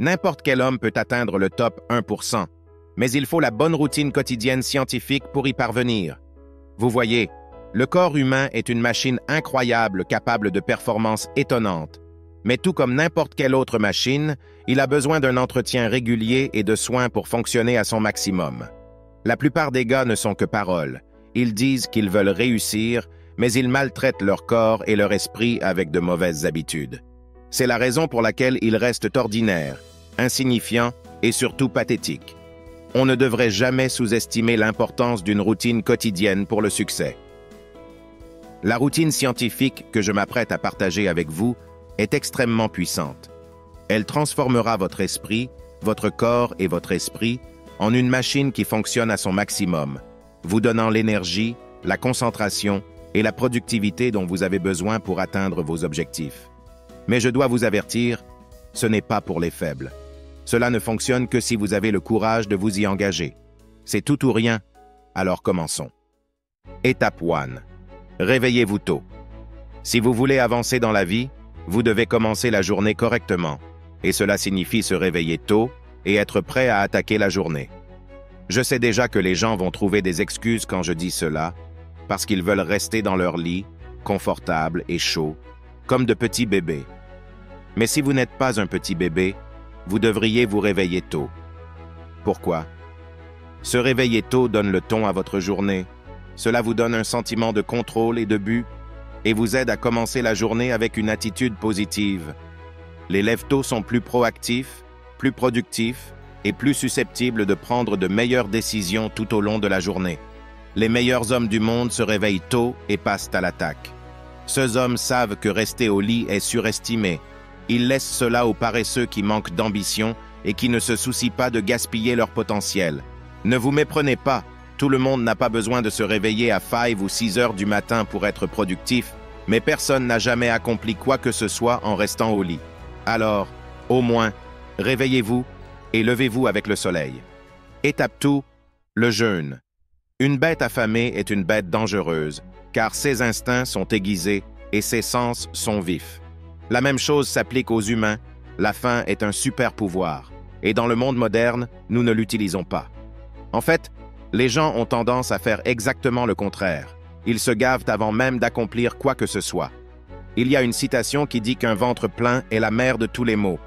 N'importe quel homme peut atteindre le top 1%, mais il faut la bonne routine quotidienne scientifique pour y parvenir. Vous voyez, le corps humain est une machine incroyable capable de performances étonnantes. Mais tout comme n'importe quelle autre machine, il a besoin d'un entretien régulier et de soins pour fonctionner à son maximum. La plupart des gars ne sont que paroles. Ils disent qu'ils veulent réussir, mais ils maltraitent leur corps et leur esprit avec de mauvaises habitudes. C'est la raison pour laquelle ils restent ordinaires, insignifiants et surtout pathétiques. On ne devrait jamais sous-estimer l'importance d'une routine quotidienne pour le succès. La routine scientifique que je m'apprête à partager avec vous est extrêmement puissante. Elle transformera votre esprit, votre corps et votre esprit en une machine qui fonctionne à son maximum, vous donnant l'énergie, la concentration et la productivité dont vous avez besoin pour atteindre vos objectifs. Mais je dois vous avertir, ce n'est pas pour les faibles. Cela ne fonctionne que si vous avez le courage de vous y engager. C'est tout ou rien, alors commençons. Étape 1. Réveillez-vous tôt. Si vous voulez avancer dans la vie, vous devez commencer la journée correctement, et cela signifie se réveiller tôt et être prêt à attaquer la journée. Je sais déjà que les gens vont trouver des excuses quand je dis cela, parce qu'ils veulent rester dans leur lit, confortables et chauds, comme de petits bébés. Mais si vous n'êtes pas un petit bébé, vous devriez vous réveiller tôt. Pourquoi? Se réveiller tôt donne le ton à votre journée. Cela vous donne un sentiment de contrôle et de but, et vous aide à commencer la journée avec une attitude positive. Les lève-tôt sont plus proactifs, plus productifs et plus susceptibles de prendre de meilleures décisions tout au long de la journée. Les meilleurs hommes du monde se réveillent tôt et passent à l'attaque. Ces hommes savent que rester au lit est surestimé. Ils laissent cela aux paresseux qui manquent d'ambition et qui ne se soucient pas de gaspiller leur potentiel. Ne vous méprenez pas, tout le monde n'a pas besoin de se réveiller à 5 ou 6 heures du matin pour être productif, mais personne n'a jamais accompli quoi que ce soit en restant au lit. Alors, au moins, réveillez-vous et levez-vous avec le soleil. Étape 2, le jeûne. Une bête affamée est une bête dangereuse, car ses instincts sont aiguisés et ses sens sont vifs. La même chose s'applique aux humains, la faim est un super pouvoir, et dans le monde moderne, nous ne l'utilisons pas. En fait, les gens ont tendance à faire exactement le contraire. Ils se gavent avant même d'accomplir quoi que ce soit. Il y a une citation qui dit qu'un ventre plein est la mère de tous les maux.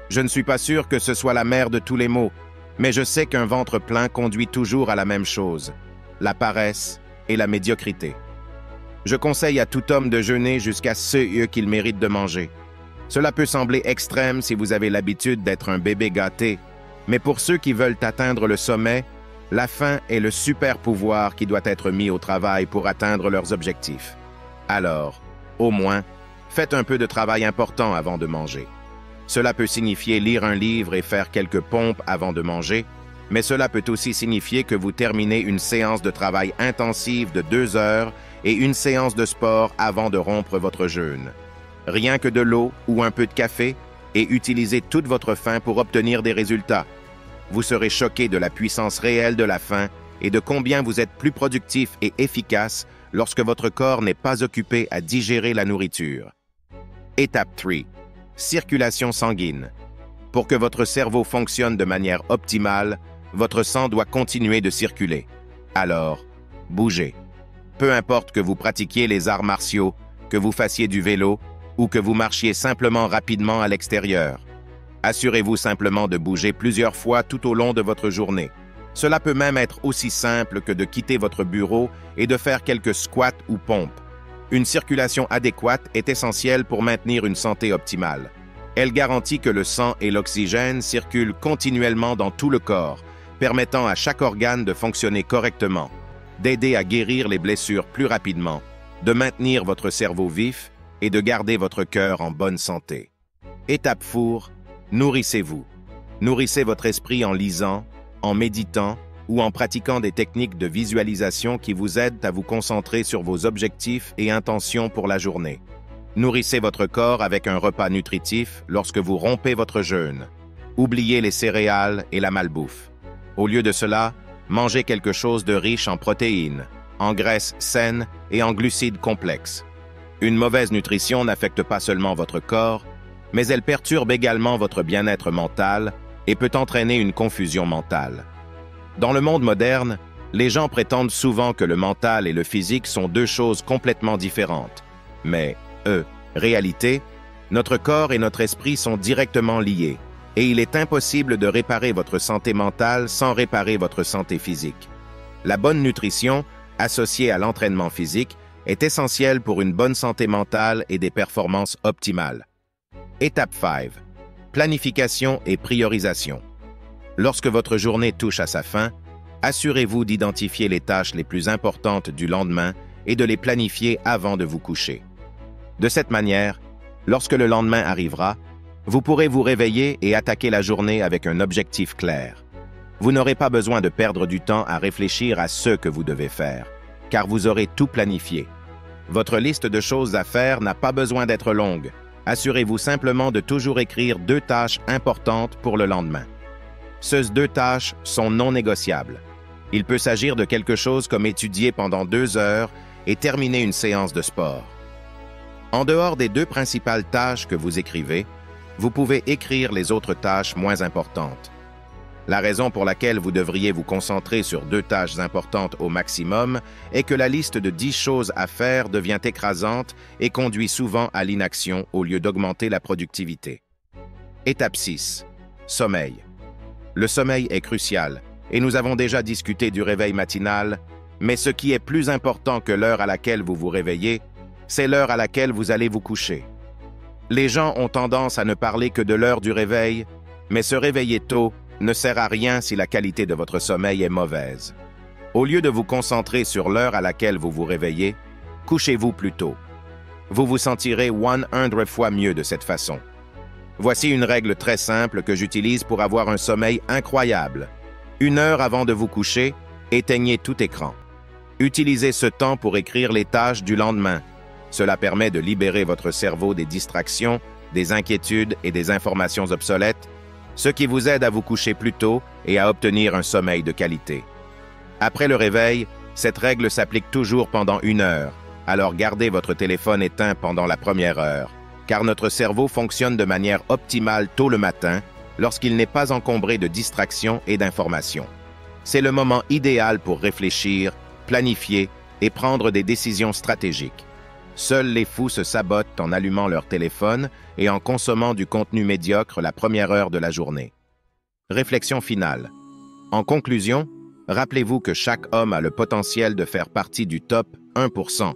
Je ne suis pas sûr que ce soit la mère de tous les maux, mais je sais qu'un ventre plein conduit toujours à la même chose, la paresse et la médiocrité. Je conseille à tout homme de jeûner jusqu'à ce qu'il mérite de manger. Cela peut sembler extrême si vous avez l'habitude d'être un bébé gâté, mais pour ceux qui veulent atteindre le sommet, la faim est le super pouvoir qui doit être mis au travail pour atteindre leurs objectifs. Alors, au moins, faites un peu de travail important avant de manger. Cela peut signifier lire un livre et faire quelques pompes avant de manger, mais cela peut aussi signifier que vous terminez une séance de travail intensive de 2 heures et une séance de sport avant de rompre votre jeûne. Rien que de l'eau ou un peu de café et utilisez toute votre faim pour obtenir des résultats. Vous serez choqué de la puissance réelle de la faim et de combien vous êtes plus productif et efficace lorsque votre corps n'est pas occupé à digérer la nourriture. Étape 3. Circulation sanguine. Pour que votre cerveau fonctionne de manière optimale, votre sang doit continuer de circuler. Alors, bougez. Peu importe que vous pratiquiez les arts martiaux, que vous fassiez du vélo ou que vous marchiez simplement rapidement à l'extérieur. Assurez-vous simplement de bouger plusieurs fois tout au long de votre journée. Cela peut même être aussi simple que de quitter votre bureau et de faire quelques squats ou pompes. Une circulation adéquate est essentielle pour maintenir une santé optimale. Elle garantit que le sang et l'oxygène circulent continuellement dans tout le corps, permettant à chaque organe de fonctionner correctement, d'aider à guérir les blessures plus rapidement, de maintenir votre cerveau vif et de garder votre cœur en bonne santé. Étape 4. Nourrissez-vous. Nourrissez votre esprit en lisant, en méditant ou en pratiquant des techniques de visualisation qui vous aident à vous concentrer sur vos objectifs et intentions pour la journée. Nourrissez votre corps avec un repas nutritif lorsque vous rompez votre jeûne. Oubliez les céréales et la malbouffe. Au lieu de cela, mangez quelque chose de riche en protéines, en graisses saines et en glucides complexes. Une mauvaise nutrition n'affecte pas seulement votre corps, mais elle perturbe également votre bien-être mental et peut entraîner une confusion mentale. Dans le monde moderne, les gens prétendent souvent que le mental et le physique sont deux choses complètement différentes. Mais, réalité, notre corps et notre esprit sont directement liés, et il est impossible de réparer votre santé mentale sans réparer votre santé physique. La bonne nutrition, associée à l'entraînement physique, est essentielle pour une bonne santé mentale et des performances optimales. Étape 5. Planification et priorisation. Lorsque votre journée touche à sa fin, assurez-vous d'identifier les tâches les plus importantes du lendemain et de les planifier avant de vous coucher. De cette manière, lorsque le lendemain arrivera, vous pourrez vous réveiller et attaquer la journée avec un objectif clair. Vous n'aurez pas besoin de perdre du temps à réfléchir à ce que vous devez faire, car vous aurez tout planifié. Votre liste de choses à faire n'a pas besoin d'être longue. Assurez-vous simplement de toujours écrire 2 tâches importantes pour le lendemain. Ces 2 tâches sont non négociables. Il peut s'agir de quelque chose comme étudier pendant 2 heures et terminer une séance de sport. En dehors des 2 principales tâches que vous écrivez, vous pouvez écrire les autres tâches moins importantes. La raison pour laquelle vous devriez vous concentrer sur 2 tâches importantes au maximum est que la liste de 10 choses à faire devient écrasante et conduit souvent à l'inaction au lieu d'augmenter la productivité. Étape 6. Sommeil. Le sommeil est crucial, et nous avons déjà discuté du réveil matinal, mais ce qui est plus important que l'heure à laquelle vous vous réveillez, c'est l'heure à laquelle vous allez vous coucher. Les gens ont tendance à ne parler que de l'heure du réveil, mais se réveiller tôt ne sert à rien si la qualité de votre sommeil est mauvaise. Au lieu de vous concentrer sur l'heure à laquelle vous vous réveillez, couchez-vous plus tôt. Vous vous sentirez 100 fois mieux de cette façon. Voici une règle très simple que j'utilise pour avoir un sommeil incroyable. 1 heure avant de vous coucher, éteignez tout écran. Utilisez ce temps pour écrire les tâches du lendemain. Cela permet de libérer votre cerveau des distractions, des inquiétudes et des informations obsolètes, ce qui vous aide à vous coucher plus tôt et à obtenir un sommeil de qualité. Après le réveil, cette règle s'applique toujours pendant 1 heure, alors gardez votre téléphone éteint pendant la première heure, car notre cerveau fonctionne de manière optimale tôt le matin, lorsqu'il n'est pas encombré de distractions et d'informations. C'est le moment idéal pour réfléchir, planifier et prendre des décisions stratégiques. Seuls les fous se sabotent en allumant leur téléphone et en consommant du contenu médiocre la première heure de la journée. Réflexion finale. En conclusion, rappelez-vous que chaque homme a le potentiel de faire partie du top 1%,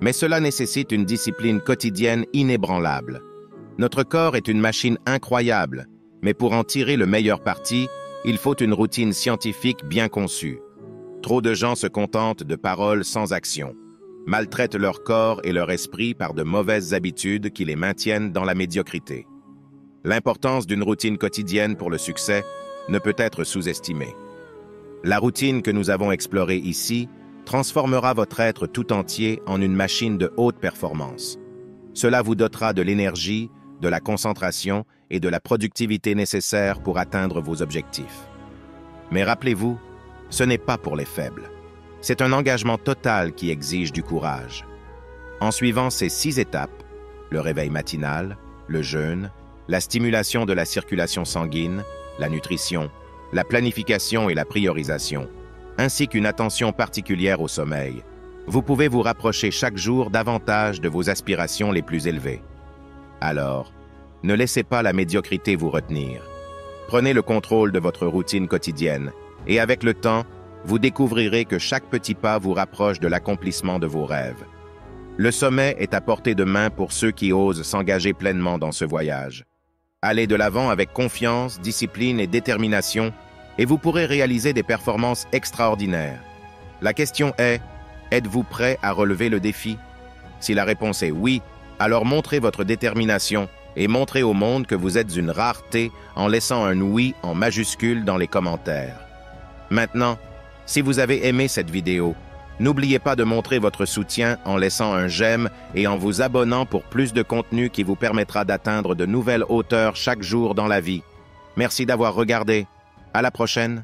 mais cela nécessite une discipline quotidienne inébranlable. Notre corps est une machine incroyable, mais pour en tirer le meilleur parti, il faut une routine scientifique bien conçue. Trop de gens se contentent de paroles sans action, maltraitent leur corps et leur esprit par de mauvaises habitudes qui les maintiennent dans la médiocrité. L'importance d'une routine quotidienne pour le succès ne peut être sous-estimée. La routine que nous avons explorée ici transformera votre être tout entier en une machine de haute performance. Cela vous dotera de l'énergie, de la concentration et de la productivité nécessaires pour atteindre vos objectifs. Mais rappelez-vous, ce n'est pas pour les faibles. C'est un engagement total qui exige du courage. En suivant ces 6 étapes, le réveil matinal, le jeûne, la stimulation de la circulation sanguine, la nutrition, la planification et la priorisation, ainsi qu'une attention particulière au sommeil, vous pouvez vous rapprocher chaque jour davantage de vos aspirations les plus élevées. Alors, ne laissez pas la médiocrité vous retenir. Prenez le contrôle de votre routine quotidienne et avec le temps, vous découvrirez que chaque petit pas vous rapproche de l'accomplissement de vos rêves. Le sommet est à portée de main pour ceux qui osent s'engager pleinement dans ce voyage. Allez de l'avant avec confiance, discipline et détermination et vous pourrez réaliser des performances extraordinaires. La question est, êtes-vous prêt à relever le défi? Si la réponse est oui, alors montrez votre détermination et montrez au monde que vous êtes une rareté en laissant un oui en majuscule dans les commentaires. Maintenant, si vous avez aimé cette vidéo, n'oubliez pas de montrer votre soutien en laissant un j'aime et en vous abonnant pour plus de contenu qui vous permettra d'atteindre de nouvelles hauteurs chaque jour dans la vie. Merci d'avoir regardé. À la prochaine.